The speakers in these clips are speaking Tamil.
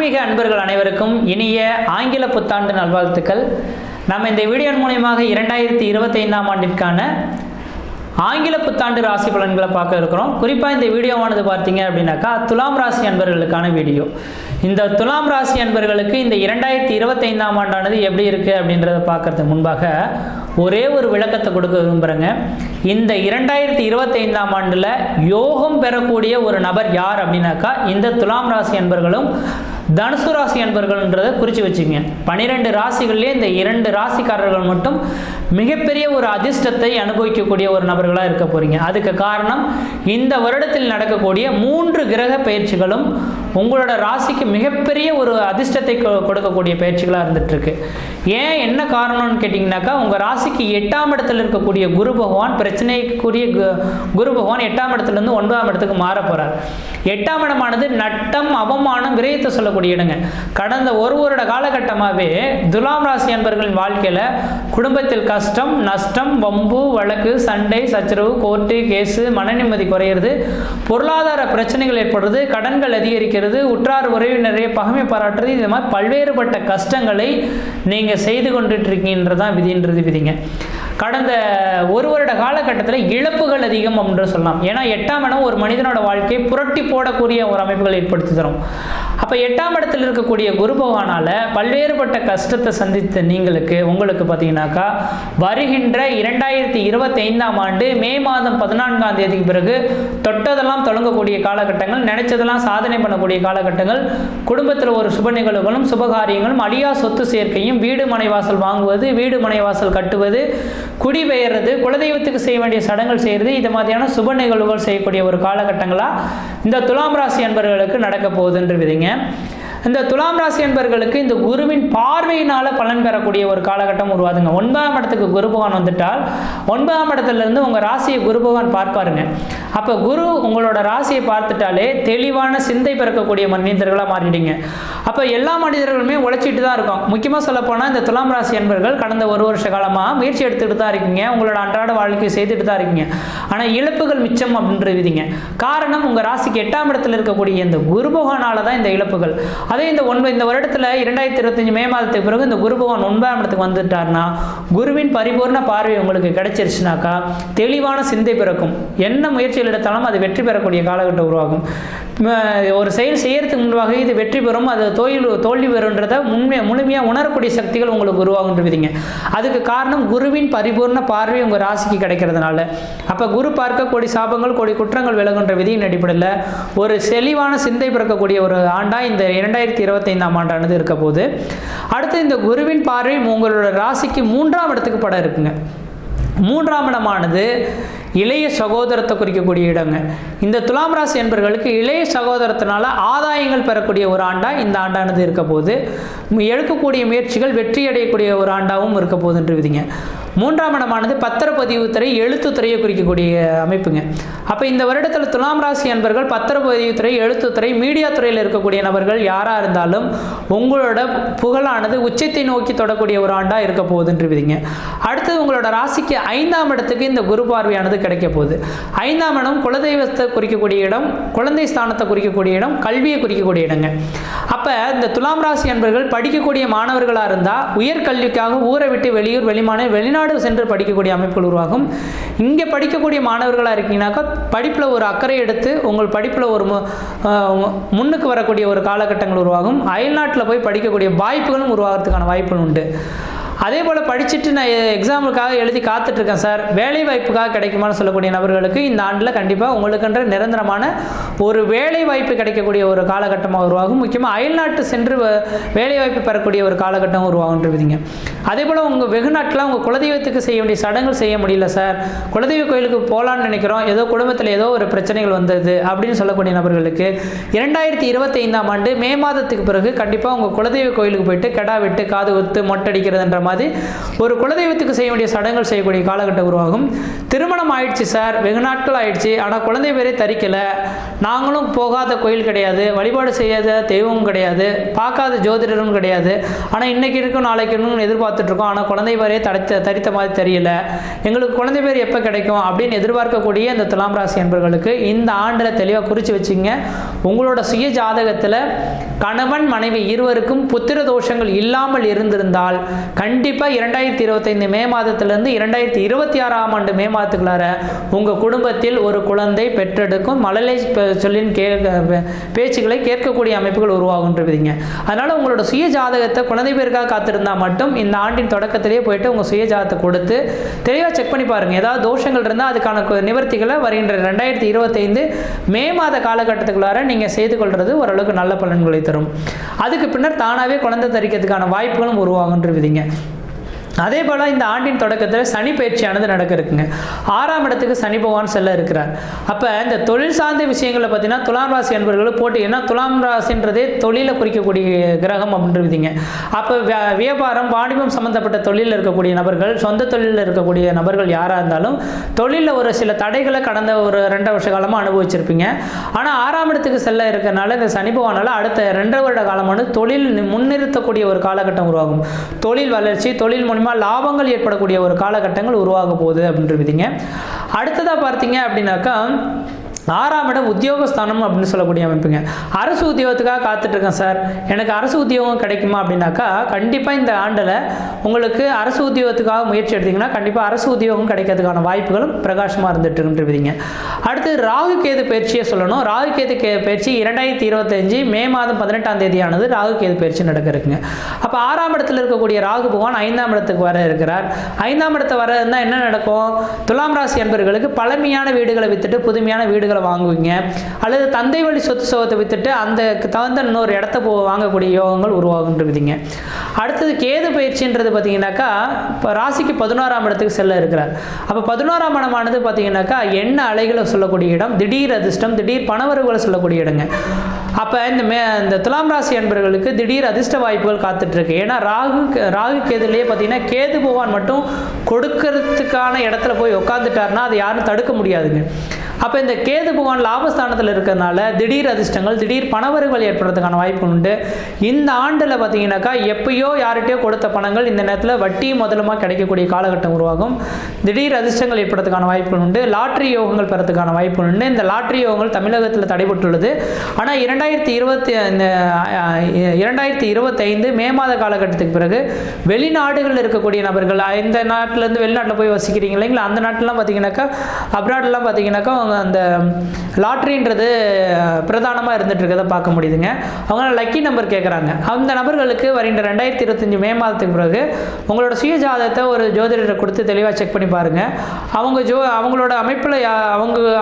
ஆன்மீக அன்பர்கள் அனைவருக்கும் இனிய ஆங்கில புத்தாண்டு நல்வாழ்த்துக்கள். நம்ம இந்த வீடியோ மூலமாக 2025ஆம் ஆண்டிற்கான ஆங்கில புத்தாண்டு ராசி பலன்களை பார்க்க இருக்கிறோம். குறிப்பாக இந்த வீடியோவானது பார்த்தீங்க அப்படின்னாக்கா துலாம் ராசி அன்பர்களுக்கான வீடியோ. இந்த துலாம் ராசி அன்பர்களுக்கு இந்த 2025ஆம் ஆண்டானது எப்படி இருக்குது அப்படின்றத பார்க்கறதுக்கு முன்பாக ஒரே ஒரு விளக்கத்தை கொடுக்க விரும்புகிறேங்க. இந்த 2025ஆம் ஆண்டில் யோகம் பெறக்கூடிய ஒரு நபர் யார் அப்படின்னாக்கா இந்த துலாம் ராசி அன்பர்களும் தனுசு ராசி அன்பர்கள்ன்றதை குறித்து வச்சுங்க. 12 ராசிகள்லேயே இந்த 2 ராசிக்காரர்கள் மட்டும் மிகப்பெரிய ஒரு அதிர்ஷ்டத்தை அனுபவிக்கக்கூடிய ஒரு நபர்களாக இருக்க போகிறீங்க. அதுக்கு காரணம் இந்த வருடத்தில் நடக்கக்கூடிய 3 கிரக பயிற்சிகளும் உங்களோட ராசிக்கு மிகப்பெரிய ஒரு அதிர்ஷ்டத்தை கொடுக்கக்கூடிய பயிற்சிகளாக இருந்துகிட்ருக்கு. ஏன் என்ன காரணம்னு கேட்டிங்கனாக்கா உங்கள் ராசிக்கு 8ஆம் இடத்துல இருக்கக்கூடிய குரு பகவான், பிரச்சனைக்குரிய குரு பகவான் 8ஆம் இடத்துலேருந்து 9ஆம் இடத்துக்கு மாற போகிறார். 8ஆம் இடமானது நட்டம், அவமானம், விரயத்தை சொல்லக்கூடிய இடங்க. கடந்த ஒரு வருட காலகட்டமாகவே துலாம் ராசி அன்பர்களின் வாழ்க்கையில் குடும்பத்தில் கஷ்டம், நஷ்டம், வம்பு, வழக்கு, சண்டை, சச்சரவு, கோர்ட்டு கேஸு, மன நிம்மதி குறையிறது, பொருளாதார பிரச்சனைகள் ஏற்படுறது, கடன்கள் அதிகரிக்கிறது, உற்றார் உறவினரையே பகைமை பாராட்டுறது, இது மாதிரி பல்வேறுபட்ட கஷ்டங்களை நீங்கள் செய்து கொண்டுட்டு இருக்கீங்கன்றதான் விதின்றது விதிங்க. கடந்த ஒரு வருட காலகட்டத்தில் இழப்புகள் அதிகம் அப்படின்னு சொல்லலாம். ஏன்னா 8ஆம் இடம் ஒரு மனிதனோட வாழ்க்கையை புரட்டி போடக்கூடிய ஒரு அமைப்புகளை ஏற்படுத்தி தரும். அப்போ 8ஆம் இடத்தில் இருக்கக்கூடிய குரு பகவானால் பல்வேறுபட்ட கஷ்டத்தை சந்தித்த உங்களுக்கு பார்த்தீங்கன்னாக்கா வருகின்ற 2025ஆம் ஆண்டு மே மாதம் 14ஆம் தேதிக்கு பிறகு தொட்டதெல்லாம் தொடங்கக்கூடிய காலகட்டங்கள், நினைச்சதெல்லாம் சாதனை பண்ணக்கூடிய காலகட்டங்கள், குடும்பத்தில் ஒரு சுப நிகழ்வுகளும் சுபகாரியங்களும், அழியா சொத்து சேர்க்கையும், வீடு மனை வாசல் வாங்குவது, வீடு மனை வாசல் கட்டுவது, குடிபெயர்றது, குலதெய்வத்துக்கு செய்ய வேண்டிய சடங்குகள் செய்கிறது, இது மாதிரியான சுப நிகழ்வுகள் செய்யக்கூடிய ஒரு காலகட்டங்களாக இந்த துலாம் ராசி அன்பர்களுக்கு நடக்க போகுதுன்ற விதிங்க. இந்த துலாம் ராசி அன்பர்களுக்கு இந்த குருவின் பார்வையினால பலன் பெறக்கூடிய ஒரு காலகட்டம் உருவாதுங்க. 9ஆம் இடத்துக்கு குரு பகவான் வந்துட்டால் 9ஆம் இடத்துல இருந்து உங்க ராசியை குரு பகவான் பார்ப்பாருங்க. அப்ப குரு உங்களோட ராசியை பார்த்துட்டாலே தெளிவான சிந்தை பிறக்கக்கூடிய மனிதர்களாக மாறிடுங்க. அப்ப எல்லா மனிதர்களுமே உழைச்சிட்டு தான் இருக்கும். முக்கியமா சொல்ல போனா இந்த துலாம் ராசி அன்பர்கள் கடந்த ஒரு வருஷ காலமா முயற்சி எடுத்துட்டு தான் இருக்கீங்க. உங்களோட அன்றாட வாழ்க்கையை செய்துட்டு தான் இருக்கீங்க. ஆனா இழப்புகள் மிச்சம் அப்படின்றது விதிங்க. காரணம் உங்க ராசிக்கு 8ஆம் இடத்துல இருக்கக்கூடிய இந்த குரு பகவானால தான் இந்த இழப்புகள். அதே இந்த வருடத்தில் 2025 மே மாதத்துக்கு பிறகு இந்த குரு பகவான் 9ஆம் இடத்துக்கு வந்துட்டார்னா குருவின் பரிபூர்ண பார்வை உங்களுக்கு கிடைச்சிருச்சுனாக்கா தெளிவான சிந்தை பிறக்கும். என்ன முயற்சிகள் எடுத்தாலும் அது வெற்றி பெறக்கூடிய காலகட்டம் உருவாகும். ஒரு செயல் செய்யறதுக்கு முன்பாக இது வெற்றி பெறும், அது தோல்வி பெறும்ன்றதை முழுமையாக உணரக்கூடிய சக்திகள் உங்களுக்கு உருவாகுன்றதுங்க. அதுக்கு காரணம் குருவின் பரிபூர்ண பார்வை உங்கள் ராசிக்கு கிடைக்கிறதுனால. அப்போ குரு பார்க்க கோடி சாபங்கள், கோடி குற்றங்கள் விலகுன்ற விதியின் அடிப்படையில் ஒரு செழிவான சிந்தை பிறக்கக்கூடிய ஒரு ஆண்டா இந்த 2025ஆம் ஆண்டானது இருக்க போது. அடுத்து இந்த குருவின் பார்வை உங்களோட ராசிக்கு 3ஆம் இடத்துக்கு படம் இருக்குங்க. 3ஆம் இடமானது இளைய சகோதரத்தை குறிக்கக்கூடிய இடங்க. இந்த துலாம் ராசி என்பவர்களுக்கு இளைய சகோதரத்தினால ஆதாயங்கள் பெறக்கூடிய ஒரு ஆண்டா இந்த ஆண்டானது இருக்க போது. எடுக்கக்கூடிய முயற்சிகள் வெற்றி அடையக்கூடிய ஒரு ஆண்டாவும் இருக்க போதுன்று விதிங்க. 3ஆம் இடமானது பத்திரப்பதிவு துறை, எழுத்துத்துறையை குறிக்கக்கூடிய அமைப்புங்க. அப்போ இந்த வருடத்தில் துலாம் ராசி அன்பர்கள் பத்திரப்பதிவு துறை, எழுத்துத்துறை, மீடியா துறையில் இருக்கக்கூடிய நபர்கள் யாராக இருந்தாலும் உங்களோட புகழானது உச்சத்தை நோக்கி தொடக்கூடிய ஒரு ஆண்டாக இருக்க போகுதுன்று விதிங்க. அடுத்தது உங்களோட ராசிக்கு 5ஆம் இடத்துக்கு இந்த குரு பார்வையானது கிடைக்க போகுது. 5ஆம் இடம் குலதெய்வத்தை குறிக்கக்கூடிய இடம், குழந்தை ஸ்தானத்தை குறிக்கக்கூடிய இடம், கல்வியை குறிக்கக்கூடிய இடங்க. அப்போ இந்த துலாம் ராசி அன்பர்கள் படிக்கக்கூடிய மாணவர்களாக இருந்தால் உயர்கல்விக்காக ஊரை விட்டு வெளியூர், வெளிநாடு சென்று படிக்கக்கூடிய அமைப்புகள் உருவாகும். இங்கே படிக்கக்கூடிய மாணவர்களாக இருக்கீங்கன்னாக்கா படிப்பில் ஒரு அக்கறை எடுத்து உங்கள் படிப்பில் ஒரு முன்னுக்கு வரக்கூடிய ஒரு காலகட்டங்கள் உருவாகும். அயல்நாட்டில் போய் படிக்கக்கூடிய வாய்ப்புகளும் உருவாகிறதுக்கான வாய்ப்புகள் உண்டு. அதே போல் படிச்சுட்டு நான் எக்ஸாமுக்காக எழுதி காத்துட்ருக்கேன் சார், வேலை வாய்ப்புக்காக கிடைக்குமான்னு சொல்லக்கூடிய நபர்களுக்கு இந்த ஆண்டில் கண்டிப்பாக உங்களுக்கென்ற நிரந்தரமான ஒரு வேலை வாய்ப்பு கிடைக்கக்கூடிய ஒரு காலகட்டமாக உருவாகும். முக்கியமாக அயல்நாட்டு சென்று வேலை வாய்ப்பு பெறக்கூடிய ஒரு காலகட்டம் உருவாகுன்றதுங்க. அதே போல் உங்கள் வெகுநாட்டில் உங்கள் குலதெய்வத்துக்கு செய்ய வேண்டிய சடங்குகள் செய்ய முடியல சார், குலதெய்வ கோயிலுக்கு போகலான்னு நினைக்கிறோம், ஏதோ குடும்பத்தில் ஏதோ ஒரு பிரச்சனைகள் வந்தது அப்படின்னு சொல்லக்கூடிய நபர்களுக்கு 2025ஆம் ஆண்டு மே மாதத்துக்கு பிறகு கண்டிப்பாக உங்கள் குலதெய்வ கோயிலுக்கு போயிட்டு கெடா விட்டு காது ஒத்து மொட்டடிக்கிறதுன்ற மாதிரி ஒரு குலதெய்வத்துக்கு செய்ய வேண்டிய சடங்குகள் செய்யக்கூடிய காலகட்டம் உருவாகும். திருமணம் ஆயிடுச்சு சார், வெகு நாட்கள் ஆயிடுச்சு, ஆனால் குழந்தை பேரே தரிக்கலை, நாங்களும் போகாத கோயில் கிடையாது, வழிபாடு செய்யாத தெய்வமும் கிடையாது, பார்க்காத ஜோதிடரும் கிடையாது, ஆனால் இன்னைக்கு இருக்கும் நாளைக்கு இருக்கும் எதிர்பார்த்துட்ருக்கோம், ஆனால் குழந்தை பேரே தரித்த மாதிரி தெரியல, எங்களுக்கு குழந்தை பேர் எப்போ கிடைக்கும் அப்படின்னு எதிர்பார்க்கக்கூடிய இந்த துலாம் ராசி என்பவர்களுக்கு இந்த ஆண்டில் தெளிவாக குறித்து வச்சுங்க. உங்களோட சுய ஜாதகத்தில் கணவன் மனைவி இருவருக்கும் புத்திர தோஷங்கள் இல்லாமல் இருந்திருந்தால் கண்டிப்பாக 2025 மே மாதத்திலிருந்து 2026ஆம் ஆண்டு மே மாதத்துக்குள்ளார உங்கள் குடும்பத்தில் ஒரு குழந்தை பெற்றெடுக்கும் மழலை சொல்லின் பேச்சுக்களை கேட்கக்கூடிய அமைப்புகள் உருவாகுன்றீங்க. அதனால் உங்களோட சுய ஜாதகத்தை குழந்தை பேருக்காக காத்திருந்தால் மட்டும் இந்த ஆண்டின் தொடக்கத்திலேயே போயிட்டு உங்கள் சுய ஜாதகத்தை கொடுத்து தெளிவாக செக் பண்ணி பாருங்கள். ஏதாவது தோஷங்கள் இருந்தால் அதுக்கான நிவர்த்திகளை வருகின்ற 2025 மே மாத காலகட்டத்துக்குள்ளார நீங்கள் செய்து கொள்வது ஓரளவுக்கு நல்ல பலன்களை தரும். அதுக்கு பின்னர் தானாகவே குழந்தை தரிக்கிறதுக்கான வாய்ப்புகளும் உருவாகுன்றீங்க. அதே போல் இந்த ஆண்டின் தொடக்கத்தில் சனி பயிற்சியானது நடக்க இருக்குங்க. 6ஆம் இடத்துக்கு சனி பகவான் செல்ல இருக்கிறார். அப்போ இந்த தொழில் சார்ந்த விஷயங்களை பார்த்தீங்கன்னா துலாம் ராசி என்பவர்கள் போட்டி, ஏன்னா துலாம் ராசின்றதே தொழிலை குறிக்கக்கூடிய கிரகம் அப்படின்றீங்க. அப்போ வியாபாரம் வாணிபம் சம்மந்தப்பட்ட தொழிலில் இருக்கக்கூடிய நபர்கள், சொந்த தொழிலில் இருக்கக்கூடிய நபர்கள் யாராக இருந்தாலும் தொழிலில் ஒரு சில தடைகளை கடந்த ஒரு 2 வருஷ காலமாக அனுபவிச்சிருப்பீங்க. ஆனால் 6ஆம் இடத்துக்கு செல்ல இருக்கிறனால இந்த சனி பகவானால் அடுத்த 2 வருட காலமான தொழில் முன்னிறுத்தக்கூடிய ஒரு காலகட்டம் உருவாகும். தொழில் வளர்ச்சி, தொழில் மூலமாக லாபங்கள் ஏற்படக்கூடிய ஒரு காலகட்டங்கள் உருவாக போகுது அப்படின்றீங்க. அடுத்ததாக பார்த்தீங்க அப்படின்னாக்கா 6ஆம் இடம் உத்தியோகஸ்தானம் அப்படின்னு சொல்லக்கூடிய அமைப்புங்க. அரசு உத்தியோகத்துக்காக காத்துட்ருக்கேன் சார், எனக்கு அரசு உத்தியோகம் கிடைக்குமா அப்படின்னாக்கா கண்டிப்பாக இந்த ஆண்டில் உங்களுக்கு அரசு உத்தியோகத்துக்காக முயற்சி எடுத்திங்கன்னா கண்டிப்பாக அரசு உத்தியோகம் கிடைக்கிறதுக்கான வாய்ப்புகளும் பிரகாசமாக இருந்துட்டுருக்குன்றீங்க. அடுத்து ராகு கேது பயிற்சியை சொல்லணும். ராகு கேது பயிற்சி 2025 மே மாதம் 18ஆம் தேதியானது ராகு கேது பயிற்சி நடக்க இருக்குங்க. அப்போ 6ஆம் இடத்துல இருக்கக்கூடிய ராகு பகவான் 5ஆம் இடத்துக்கு வர இருக்கிறார். 5ஆம் இடத்தை வர இருந்தால் என்ன நடக்கும்? துலாம் ராசி என்பவர்களுக்கு பழமையான வீடுகளை வித்துட்டு புதுமையான வீடுகளை வாங்குவீங்க, அல்லது தந்தை வழி சொத்து சோகத்தை வித்துட்டு அந்த தகுந்த இன்னொரு இடத்த வாங்கக்கூடிய யோகங்கள் உருவாகுன்றீங்க. அடுத்தது கேது பயிற்சின்றது பார்த்தீங்கன்னாக்கா இப்போ ராசிக்கு 11ஆம் இடத்துக்கு செல்ல இருக்கிறார். அப்போ 11ஆம் இடமானது பார்த்தீங்கன்னாக்கா எண்ண அலைகளை சொல்லக்கூடிய இடம், திடீர் அதிர்ஷ்டம், திடீர் பணவரவுகளை சொல்லக்கூடிய இடங்க. அப்போ இந்த துலாம் ராசி என்பவர்களுக்கு திடீர் அதிர்ஷ்ட வாய்ப்புகள் காத்துட்ருக்கு. ஏன்னா ராகு கேதுலேயே பார்த்தீங்கன்னா கேது பகவான் மட்டும் கொடுக்கறதுக்கான இடத்துல போய் உட்காந்துட்டாருன்னா அது யாரும் தடுக்க முடியாதுங்க. அப்போ இந்த கேது பகவான் லாபஸ்தானத்தில் இருக்கிறதுனால திடீர் அதிர்ஷ்டங்கள், திடீர் பணவரவுகள் ஏற்படுறதுக்கான வாய்ப்பு உண்டு. இந்த ஆண்டில் பார்த்தீங்கன்னாக்கா எப்பயோ யார்கிட்டயோ கொடுத்த பணங்கள் இந்த நேரத்தில் வட்டி முதலமாக கிடைக்கக்கூடிய காலகட்டம் உருவாகும். திடீர் அதிர்ஷ்டங்கள் ஏற்படுறதுக்கான வாய்ப்புகள் உண்டு. லாட்ரி யோகங்கள் பெறதுக்கான வாய்ப்புகள் உண்டு. இந்த லாட்ரி யோகங்கள் தமிழகத்தில் தடைபட்டுள்ளது. ஆனால் 2025 மே மாத காலகட்டத்துக்கு பிறகு வெளிநாடுகளில் இருக்கக்கூடிய நபர்கள், இந்த நாட்டிலேருந்து வெளிநாட்டில் போய் வசிக்கிறீங்க இல்லைங்களா, அந்த நாட்டிலாம் பார்த்தீங்கன்னாக்கா அப்ராட்லாம் பார்த்தீங்கன்னாக்கா அந்த லாட்ரின்றது பிரதானமாக இருந்துட்டு இருக்கிறத பார்க்க முடியுதுங்க. அவங்க லக்கி நம்பர் கேட்குறாங்க. அந்த நபர்களுக்கு வருகின்ற 2025 மே மாதத்துக்கு பிறகு உங்களோட சுய ஜாதகத்தை ஒரு ஜோதிடரை கொடுத்து தெளிவாக செக் பண்ணி பாருங்கள். அவங்களோட அமைப்பில்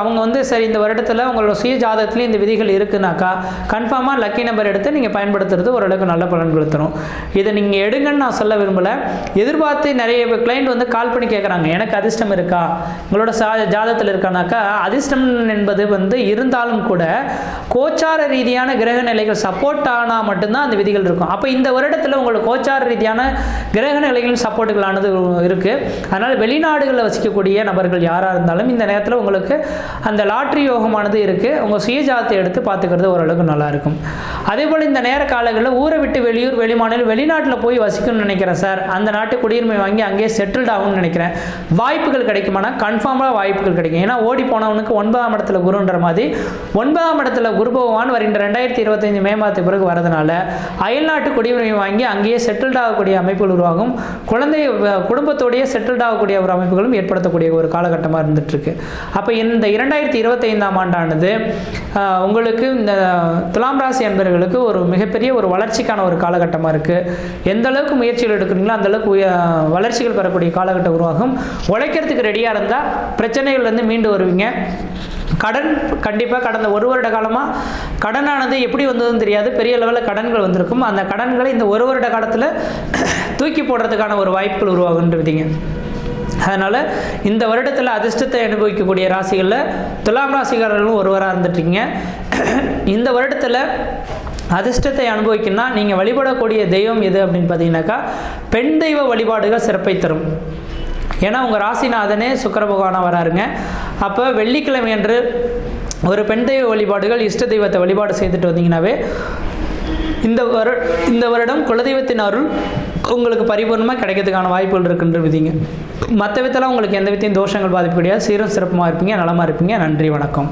அவங்க வந்து சரி இந்த வருடத்தில் உங்களோட சுய ஜாதகத்துலேயும் இந்த விதிகள் இருக்குனாக்கா கன்ஃபார்மாக லக்கி நம்பர் எடுத்து நீங்கள் பயன்படுத்துறது ஓரளவுக்கு நல்ல பலன் கொடுத்துரும். இதை நீங்கள் எடுங்கன்னு நான் சொல்ல விரும்பலை. எதிர்பார்த்து நிறைய கிளைண்ட் வந்து கால் பண்ணி கேட்குறாங்க, எனக்கு அதிர்ஷ்டம் இருக்கா, உங்களோட ஜாதகத்தில் இருக்கானாக்கா. அதிர்ஷ்டம் என்பது வந்து இருந்தாலும் கூட கோச்சார ரீதியான கிரக நிலைகள் சப்போர்ட் ஆனால் மட்டும்தான் அந்த விதிகள் இருக்கும். அப்போ இந்த வருடத்தில் உங்களுக்கு கோச்சார ரீதியான கிரக நிலைகள் சப்போர்ட்டுகளானது இருக்குது. அதனால் வெளிநாடுகளில் வசிக்கக்கூடிய நபர்கள் யாராக இருந்தாலும் இந்த நேரத்தில் உங்களுக்கு அந்த லாட்ரி யோகமானது இருக்குது. உங்கள் சுயஜாதத்தை எடுத்து பார்த்துக்கிறது ஓரளவுக்கு நல்லாயிருக்கும். அதே போல் இந்த நேர காலங்களில் ஊரை விட்டு வெளியூர், வெளிமாநிலம், வெளிநாட்டில் போய் வசிக்கணும்னு நினைக்கிறேன் சார், அந்த நாட்டு குடியுரிமை வாங்கி அங்கேயே செட்டில்ட் ஆகும்னு நினைக்கிறேன், வாய்ப்புகள் கிடைக்குமானா கன்ஃபார்மாக வாய்ப்புகள் கிடைக்கும். ஏன்னா ஓடி போனவனுக்கு 9ஆம் இடத்துல குருன்ற மாதிரி 9ஆம் இடத்துல குரு பகவான் வருகின்ற 2025 மே மாதத்துக்கு பிறகு வரதுனால அயல்நாட்டு குடியுரிமை வாங்கி அங்கேயே செட்டில்ட் ஆகக்கூடிய அமைப்புகள் உருவாகும். குடும்பத்தோடைய செட்டில்ட் ஆகக்கூடிய ஒரு அமைப்புகளும் ஏற்படுத்தக்கூடிய ஒரு காலகட்டமாக இருந்துட்டு இருக்கு. அப்போ இந்த 2025ஆம் ஆண்டானது உங்களுக்கு இந்த துலாம் ராசி என்பவர்களுக்கு ஒரு மிகப்பெரிய ஒரு வளர்ச்சிக்கான ஒரு காலகட்டமாக இருக்குது. எந்த அளவுக்கு முயற்சிகள் எடுக்கிறீங்களோ அந்த அளவுக்கு வளர்ச்சிகள் பெறக்கூடிய காலகட்டம் உருவாகும். உழைக்கிறதுக்கு ரெடியாக இருந்தால் பிரச்சனைகள்லேருந்து மீண்டு வருவீங்க. கடன் கண்டிப்பாக கடந்த 1 வருட காலமாக கடனானது எப்படி வந்ததுன்னு தெரியாது, பெரிய லெவலில் கடன்கள் வந்திருக்கும். அந்த கடன்களை இந்த 1 வருட காலத்தில் தூக்கி போடுறதுக்கான ஒரு வாய்ப்புகள் உருவாகுன்றீங்க. அதனால் இந்த வருடத்தில் அதிர்ஷ்டத்தை அனுபவிக்கக்கூடிய ராசிகளில் துலாம் ராசிக்காரர்களும் ஒருவராக இருந்துட்டீங்க. இந்த வருடத்தில் அதிர்ஷ்டத்தை அனுபவிக்கணும்னா நீங்கள் வழிபடக்கூடிய தெய்வம் எது அப்படின்னு பார்த்தீங்கன்னாக்கா பெண் தெய்வ வழிபாடுகள் சிறப்பை தரும். ஏன்னா உங்கள் ராசிநாதனே சுக்கிர பகவானாக வராருங்க. அப்போ வெள்ளிக்கிழமை அன்று ஒரு பெண் தெய்வ வழிபாடுகள் இஷ்ட தெய்வத்தை வழிபாடு செய்துட்டு வந்தீங்கன்னாவே இந்த வருடம் குலதெய்வத்தின் அருள் உங்களுக்கு பரிபூர்ணமாக கிடைக்கிறதுக்கான வாய்ப்புகள் இருக்குன்ற விதிங்க. மற்ற விதத்தில் உங்களுக்கு எந்த விதத்தையும் தோஷங்கள் பாதிப்பு கிடையாது. சீரும் சிறப்புமாக இருப்பீங்க, நலமாக இருப்பீங்க. நன்றி, வணக்கம்.